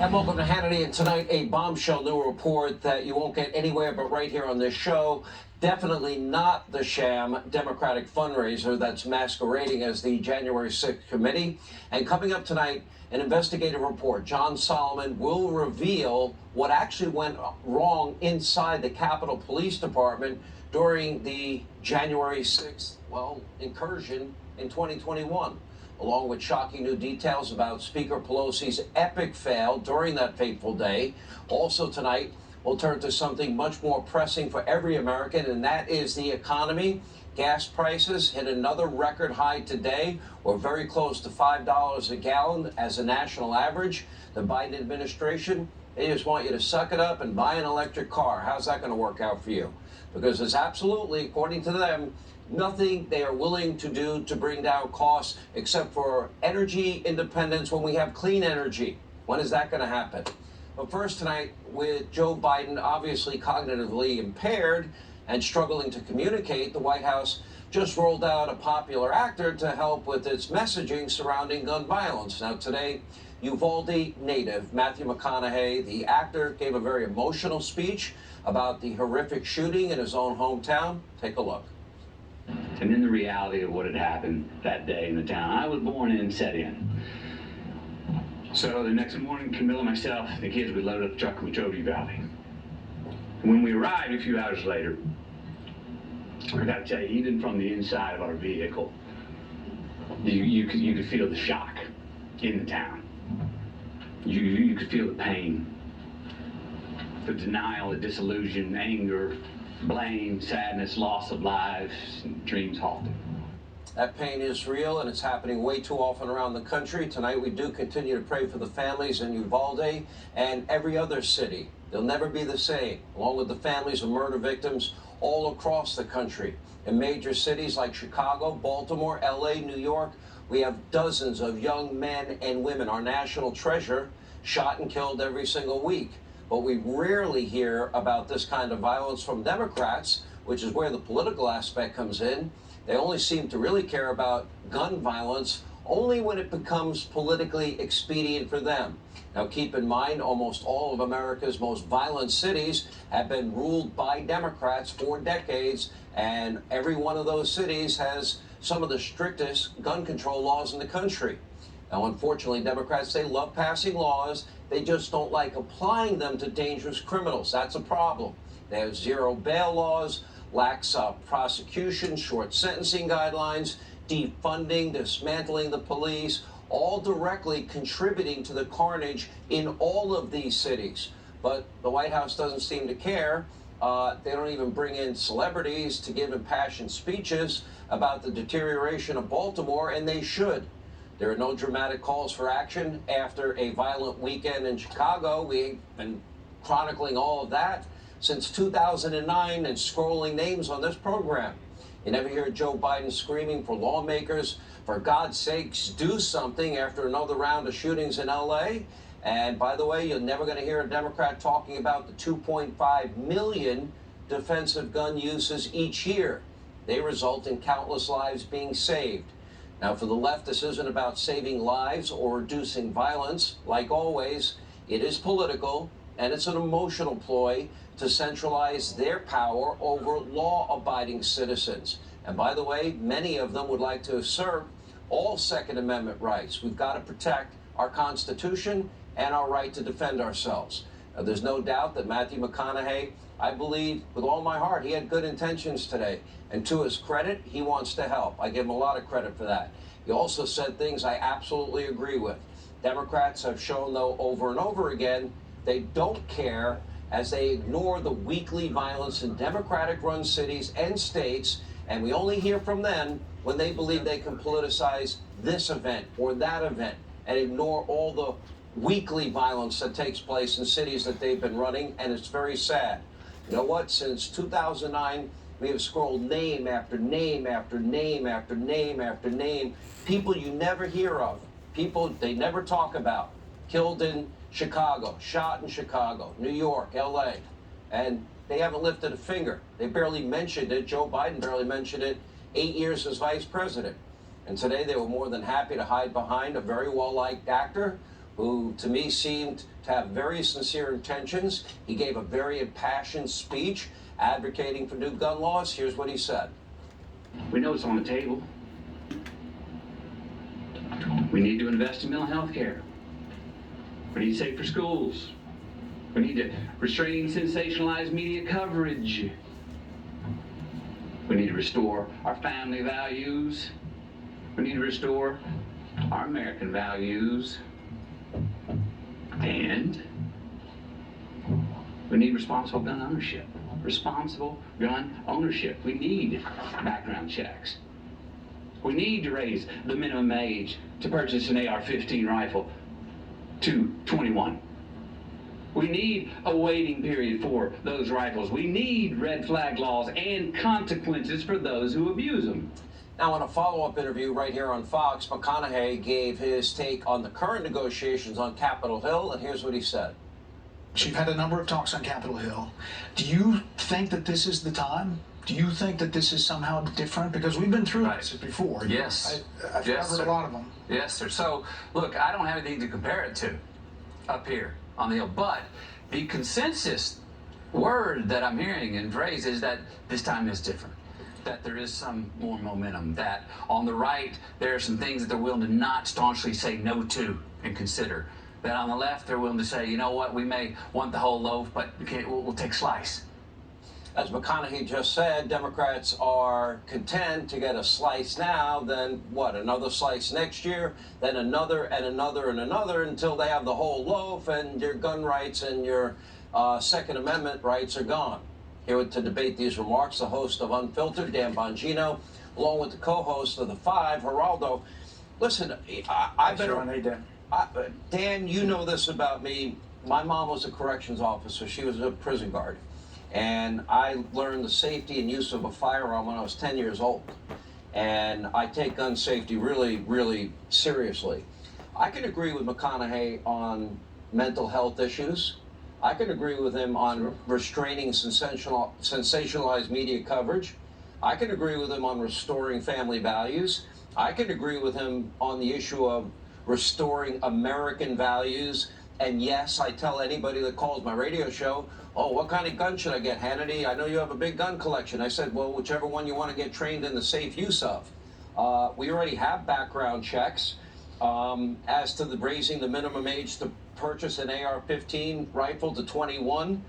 And welcome to Hannity. And tonight, a bombshell new report that you won't get anywhere but right here on this show. Definitely not the sham Democratic fundraiser that's masquerading as the January 6th committee. And coming up tonight, an investigative report. John Solomon will reveal what actually went wrong inside the Capitol Police Department during the January 6th, incursion in 2021. Along with shocking new details about Speaker Pelosi's epic fail during that fateful day. Also tonight, we'll turn to something much more pressing for every American, and that is the economy. Gas prices hit another record high today. We're very close to $5 a gallon as a national average. The Biden administration, they just want you to suck it up and buy an electric car. How's that going to work out for you? Because there's absolutely, according to them, nothing they are willing to do to bring down costs except for energy independence when we have clean energy. When is that going to happen? But first tonight, with Joe Biden obviously cognitively impaired and struggling to communicate, the White House just rolled out a popular actor to help with its messaging surrounding gun violence. Now today, Uvalde native Matthew McConaughey, the actor, gave a very emotional speech about the horrific shooting in his own hometown. Take a look. And then the reality of what had happened that day in the town I was born in set in. So the next morning, Camilla, myself, the kids, we loaded up the truck and we drove to Uvalde. And when we arrived a few hours later, I gotta tell you, even from the inside of our vehicle, you could feel the shock in the town. You could feel the pain, the denial, the disillusion, anger, blame, sadness, loss of lives, and dreams halted. That pain is real, and it's happening way too often around the country. Tonight, we do continue to pray for the families in Uvalde and every other city. They'll never be the same, along with the families of murder victims all across the country. In major cities like Chicago, Baltimore, LA, New York, we have dozens of young men and women, our national treasure, shot and killed every single week. But we rarely hear about this kind of violence from Democrats, which is where the political aspect comes in. They only seem to really care about gun violence only when it becomes politically expedient for them. Now, keep in mind, almost all of America's most violent cities have been ruled by Democrats for decades, and every one of those cities has some of the strictest gun control laws in the country. Now, unfortunately, Democrats, they love passing laws. They just don't like applying them to dangerous criminals. That's a problem. They have zero bail laws, lax prosecution, short sentencing guidelines, defunding, dismantling the police, all directly contributing to the carnage in all of these cities. But the White House doesn't seem to care. They don't even bring in celebrities to give impassioned speeches about the deterioration of Baltimore, and they should. There are no dramatic calls for action after a violent weekend in Chicago. We've been chronicling all of that since 2009 and scrolling names on this program. You never hear Joe Biden screaming for lawmakers, for God's sakes, do something after another round of shootings in LA. And by the way, you're never going to hear a Democrat talking about the 2.5 million defensive gun uses each year. They result in countless lives being saved. Now, for the left, this isn't about saving lives or reducing violence. Like always, it is political, and it's an emotional ploy to centralize their power over law-abiding citizens. And by the way, many of them would like to assert all Second Amendment rights. We've got to protect our Constitution and our right to defend ourselves. Now, there's no doubt that Matthew McConaughey, I believe with all my heart, he had good intentions today. And to his credit, he wants to help. I give him a lot of credit for that. He also said things I absolutely agree with. Democrats have shown, though, over and over again, they don't care as they ignore the weekly violence in Democratic-run cities and states, and we only hear from them when they believe they can politicize this event or that event and ignore all the weekly violence that takes place in cities that they've been running, and it's very sad. You know what? Since 2009, we have scrolled name after name after name after name after name, people you never hear of, people they never talk about, killed in Chicago, shot in Chicago, New York, LA, and they haven't lifted a finger. They barely mentioned it. Joe Biden barely mentioned it 8 years as vice president. And today they were more than happy to hide behind a very well-liked actor who to me seemed to have very sincere intentions. He gave a very impassioned speech advocating for new gun laws. Here's what he said. We know it's on the table. We need to invest in mental health care. We need safer schools. We need to restrain sensationalized media coverage. We need to restore our family values. We need to restore our American values. And we need responsible gun ownership. Responsible gun ownership. We need background checks. We need to raise the minimum age to purchase an AR-15 rifle to 21. We need a waiting period for those rifles. We need red flag laws and consequences for those who abuse them. Now, in a follow-up interview right here on Fox, McConaughey gave his take on the current negotiations on Capitol Hill, and here's what he said. You've had a number of talks on Capitol Hill. Do you think that this is the time? Do you think that this is somehow different? Because we've been through this before. Yes. I've covered a lot of them. Yes, sir. So, look, I don't have anything to compare it to up here on the Hill, but the consensus word that I'm hearing and phrase is that this time is different, that there is some more momentum, that on the right there are some things that they're willing to not staunchly say no to and consider, that on the left they're willing to say, you know what, we may want the whole loaf, but we'll take a slice. As McConaughey just said, Democrats are content to get a slice now, then what, another slice next year, then another and another and another until they have the whole loaf and your gun rights and your Second Amendment rights are gone. Here to debate these remarks, the host of Unfiltered, Dan Bongino, along with the co-host of The Five, Geraldo. Listen, I better... Hey, Dan. Dan, you know this about me. My mom was a corrections officer. She was a prison guard. And I learned the safety and use of a firearm when I was 10 years old. And I take gun safety really, really seriously. I can agree with McConaughey on mental health issues. I can agree with him on restraining sensationalized media coverage. I can agree with him on restoring family values. I can agree with him on the issue of restoring American values. And yes, I tell anybody that calls my radio show, oh, what kind of gun should I get, Hannity? I know you have a big gun collection. I said, well, whichever one you want to get trained in the safe use of. We already have background checks as to raising the minimum age to purchase an AR-15 rifle to 21.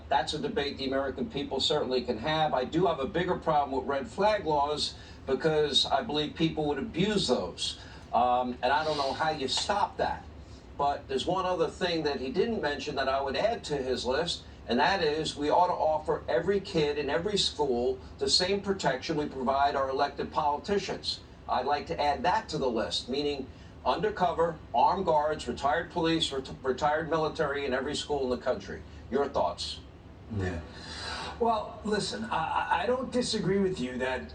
That's a debate the American people certainly can have. I do have a bigger problem with red flag laws because I believe people would abuse those. And I don't know how you stop that. But there's one other thing that he didn't mention that I would add to his list, and that is we ought to offer every kid in every school the same protection we provide our elected politicians. I'd like to add that to the list, meaning undercover, armed guards, retired police, retired military in every school in the country. Your thoughts? Yeah. Well, listen, I don't disagree with you that,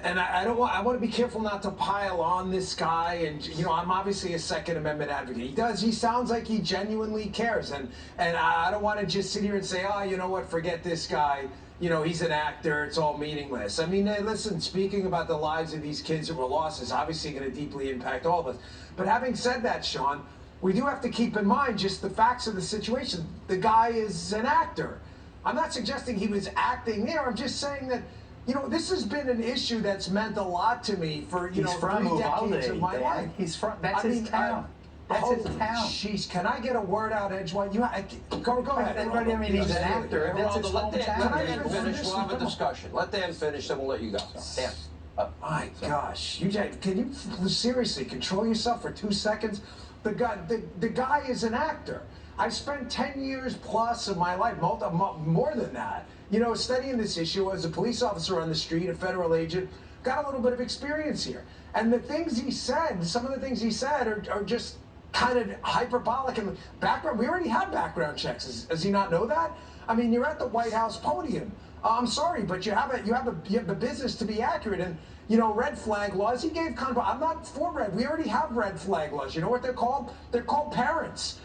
and I want to be careful not to pile on this guy. And you know, I'm obviously a Second Amendment advocate. He sounds like he genuinely cares, and I don't want to just sit here and say, oh, you know what, forget this guy. You know, he's an actor. It's all meaningless. I mean, listen, speaking about the lives of these kids that were lost is obviously going to deeply impact all of us. But having said that, Sean, we do have to keep in mind just the facts of the situation. The guy is an actor. I'm not suggesting he was acting there. I'm just saying that, you know, this has been an issue that's meant a lot to me for, you know, 3 decades of my life. He's from, that's his town. That's his town. Jeez, can I get a word out, Edgewine? Go ahead. Everybody, I mean, he's an actor. That's his Let Dan hometown. finish. We'll have a discussion. Let Dan finish, then we'll let you go. Dan. My gosh, can you seriously control yourself for 2 seconds? The guy is an actor. I've spent 10 years plus of my life, more than that, you know, studying this issue as a police officer on the street, a federal agent, got a little bit of experience here. And the things he said, some of the things he said are just kind of hyperbolic. And background, we already have background checks. Does he not know that? I mean, you're at the White House podium. I'm sorry, but you have a business to be accurate. And, you know, red flag laws, he gave I'm not for red. We already have red flag laws. You know what they're called? They're called parents.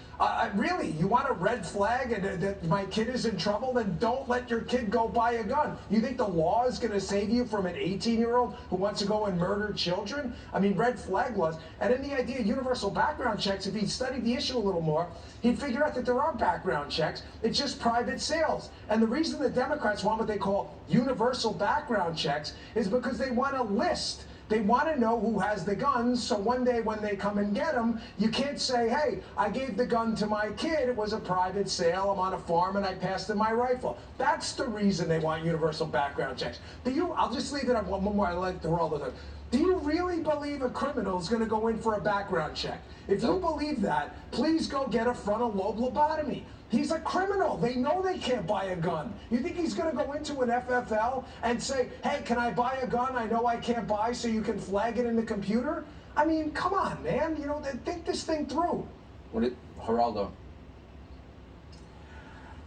Really, you want a red flag and that my kid is in trouble? Then don't let your kid go buy a gun. You think the law is going to save you from an 18-year-old who wants to go and murder children? I mean, red flag laws. And then the idea of universal background checks, if he'd studied the issue a little more, he'd figure out that there are background checks. It's just private sales. And the reason the Democrats want what they call universal background checks is because they want a list. They want to know who has the guns, so one day when they come and get them, you can't say, hey, I gave the gun to my kid, it was a private sale, I'm on a farm, and I passed him my rifle. That's the reason they want universal background checks. I'll just leave it at one more, I like to roll with it. Do you really believe a criminal is going to go in for a background check? If you believe that, please go get a frontal lobe lobotomy. He's a criminal. They know they can't buy a gun. You think he's going to go into an FFL and say, hey, can I buy a gun I know I can't buy so you can flag it in the computer? I mean, come on, man. You know, think this thing through. Geraldo.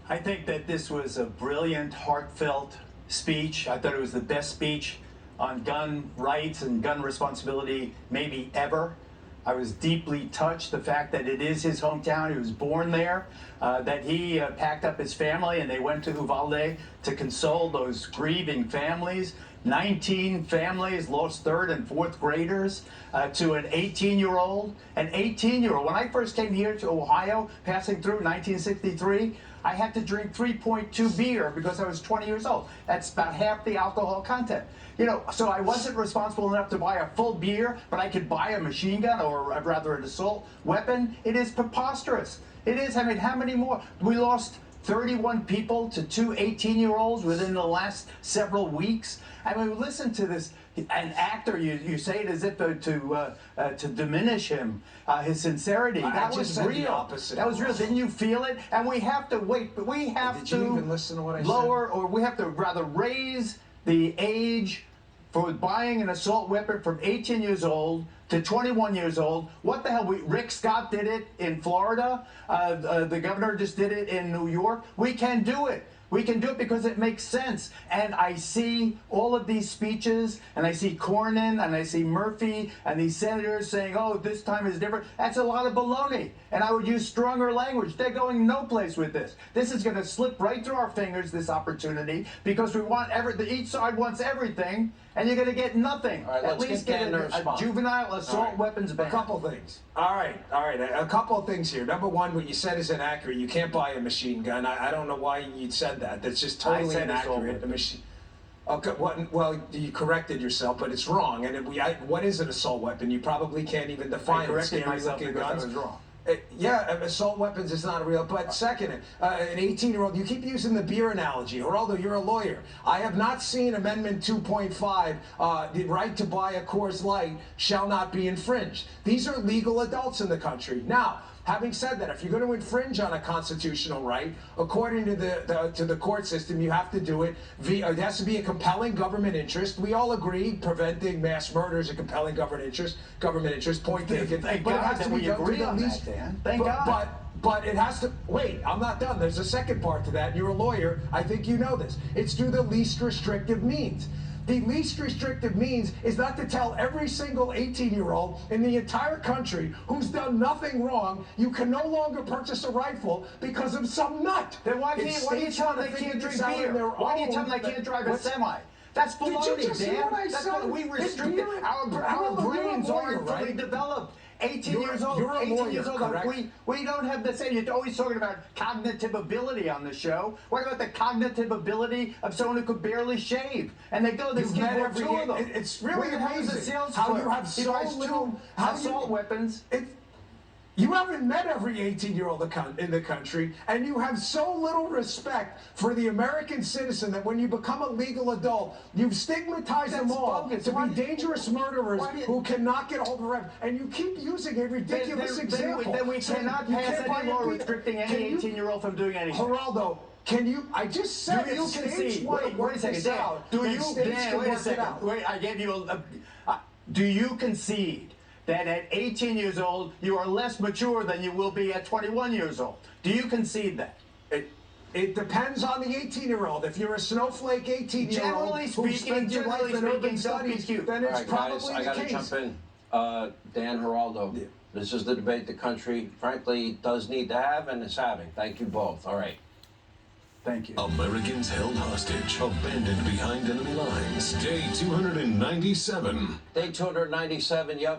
I think that this was a brilliant, heartfelt speech. I thought it was the best speech on gun rights and gun responsibility maybe ever. I was deeply touched, the fact that it is his hometown, he was born there, that he packed up his family and they went to Uvalde to console those grieving families. 19 families lost third and fourth graders to an 18-year-old. An 18-year-old. When I first came here to Ohio, passing through 1963, I had to drink 3.2 beer because I was 20 years old. That's about half the alcohol content. You know, so I wasn't responsible enough to buy a full beer, but I could buy a machine gun or rather an assault weapon. It is preposterous. It is. I mean, how many more? We lost 31 people to two 18-year-olds within the last several weeks. I mean, listen to this. An actor, you say it as if to diminish him, his sincerity. That was real. That was real. Didn't you feel it? And we have to wait, but we have to even listen to what I lower, said? or we have to rather raise the age for buying an assault weapon from 18 years old to 21 years old. What the hell? Rick Scott did it in Florida. The governor just did it in New York. We can do it. We can do it because it makes sense. And I see all of these speeches, and I see Cornyn, and I see Murphy, and these senators saying, oh, this time is different. That's a lot of baloney. And I would use stronger language. They're going no place with this. This is going to slip right through our fingers, this opportunity, because we want each side wants everything, and you're going to get nothing. All right, At least get a juvenile assault weapons ban. A couple things. All right. A couple of things here. Number one, what you said is inaccurate. You can't buy a machine gun. I don't know why you said that. That's just totally inaccurate. A machine. Okay. Well, you corrected yourself, but it's wrong. And what is an assault weapon? You probably can't even define it. I corrected myself because guns. I was wrong. Yeah, assault weapons is not real. But second, an 18-year-old, you keep using the beer analogy. Geraldo, you're a lawyer. I have not seen Amendment 2.5, the right to buy a Coors Light shall not be infringed. These are legal adults in the country. Now, having said that, if you're going to infringe on a constitutional right, according to the court system, you have to do it via, it has to be a compelling government interest. We all agree preventing mass murder is a compelling government interest, point taken. Thank But God it has that to be we done agree to the on least, that, Dan. Thank God. But it has to, wait, I'm not done. There's a second part to that. You're a lawyer. I think you know this. It's through the least restrictive means. The least restrictive means is not to tell every single 18-year-old in the entire country who's done nothing wrong, you can no longer purchase a rifle because of some nut. Then why do you tell them they can't drink beer? Why do you tell them they can't drive a semi? That's baloney, Did you just Dan. hear what I That's said? what we restricted. Our brains aren't fully developed. 18 years old. You're a 18 lawyer, years old. correct? We don't have the same. You're always talking about cognitive ability on the show. What about the cognitive ability of someone who could barely shave? And they go, this kid bought two of them. It's really amazing how you have so little assault weapons. You haven't met every 18-year-old in the country, and you have so little respect for the American citizen that when you become a legal adult, you've stigmatized them all to be dangerous murderers who cannot get a hold of a rifle. And you keep using a ridiculous example. Then we cannot pass any law restricting any 18-year-old from doing anything. Geraldo, can you? I just said do you concede? Wait a second, Dan. Wait a second. Wait, I gave you do you concede that at 18 years old, you are less mature than you will be at 21 years old? Do you concede that? It depends on the 18-year-old. If you're a snowflake 18-year-old who spent your life in urban studies, then it's probably the case. I got to jump in. Dan Geraldo. Yeah. This is the debate the country, frankly, does need to have and is having. Thank you both. All right. Thank you. Americans held hostage, abandoned behind enemy lines. Day 297. Day 297, yep.